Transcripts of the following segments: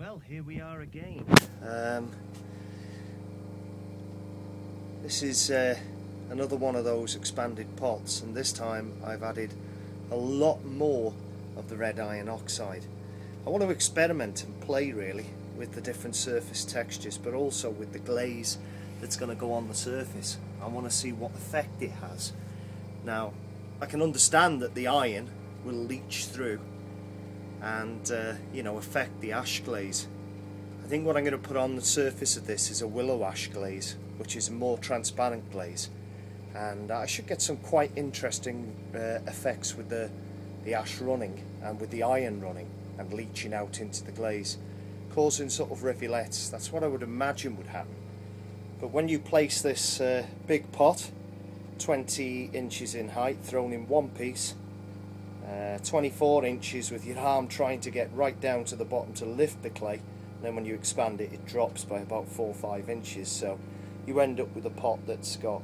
Well, here we are again. This is another one of those expanded pots, and this time I've added a lot more of the red iron oxide. I want to experiment and play really with the different surface textures, but also with the glaze that's going to go on the surface. I want to see what effect it has. Now, I can understand that the iron will leach through and affect the ash glaze. I think what I'm going to put on the surface of this is a willow ash glaze, which is a more transparent glaze, and I should get some quite interesting effects with the ash running and with the iron running and leaching out into the glaze, causing sort of rivulets. That's what I would imagine would happen. But when you place this big pot, 20 inches in height, thrown in one piece, 24 inches with your arm trying to get right down to the bottom to lift the clay, and then when you expand it, it drops by about 4 or 5 inches, so you end up with a pot that's got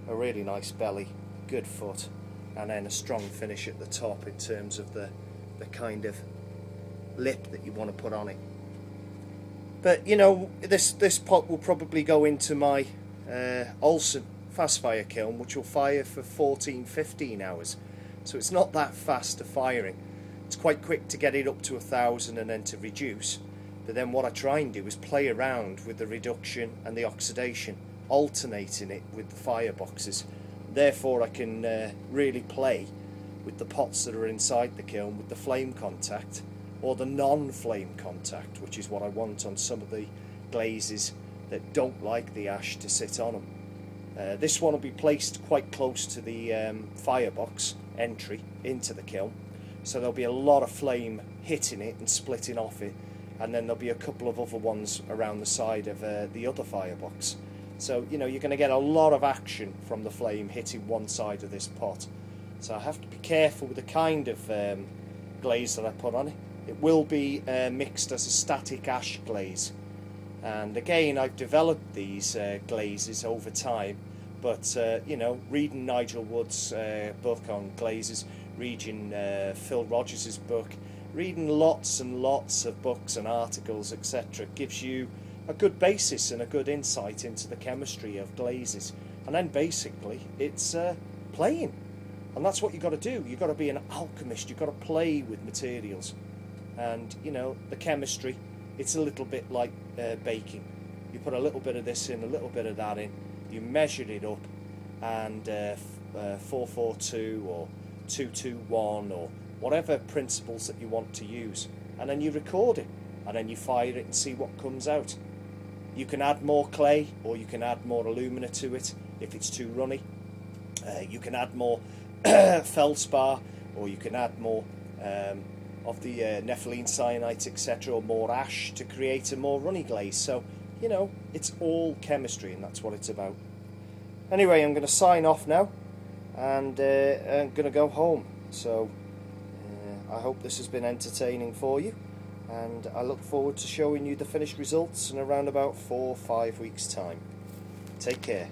a really nice belly, good foot, and then a strong finish at the top in terms of the kind of lip that you want to put on it. But this pot will probably go into my Olsen fast fire kiln, which will fire for 14-15 hours. So it's not that fast to firing. It's quite quick to get it up to 1,000 and then to reduce. But then what I try and do is play around with the reduction and the oxidation, alternating it with the fireboxes. Therefore I can really play with the pots that are inside the kiln with the flame contact or the non-flame contact, which is what I want on some of the glazes that don't like the ash to sit on them. This one will be placed quite close to the firebox entry into the kiln, so there'll be a lot of flame hitting it and splitting off it, and then there'll be a couple of other ones around the side of the other firebox. So you're going to get a lot of action from the flame hitting one side of this pot. So I have to be careful with the kind of glaze that I put on it. It will be mixed as a static ash glaze, and again I've developed these glazes over time, but reading Nigel Wood's book on glazes, reading Phil Rogers' book, reading lots and lots of books and articles, etc., gives you a good basis and a good insight into the chemistry of glazes. And then basically it's playing, and that's what you've got to do. You've got to be an alchemist. You've got to play with materials, and the chemistry, it's a little bit like baking. You put a little bit of this in, a little bit of that in, you measure it up, and 442 or 221 or whatever principles that you want to use, and then you record it, and then you fire it and see what comes out. You can add more clay, or you can add more alumina to it if it's too runny. You can add more feldspar, or you can add more of the nepheline cyanite, etc., or more ash to create a more runny glaze. So it's all chemistry, and that's what it's about. Anyway, I'm going to sign off now, and I'm going to go home. So I hope this has been entertaining for you, and I look forward to showing you the finished results in around about 4 or 5 weeks' time. Take care.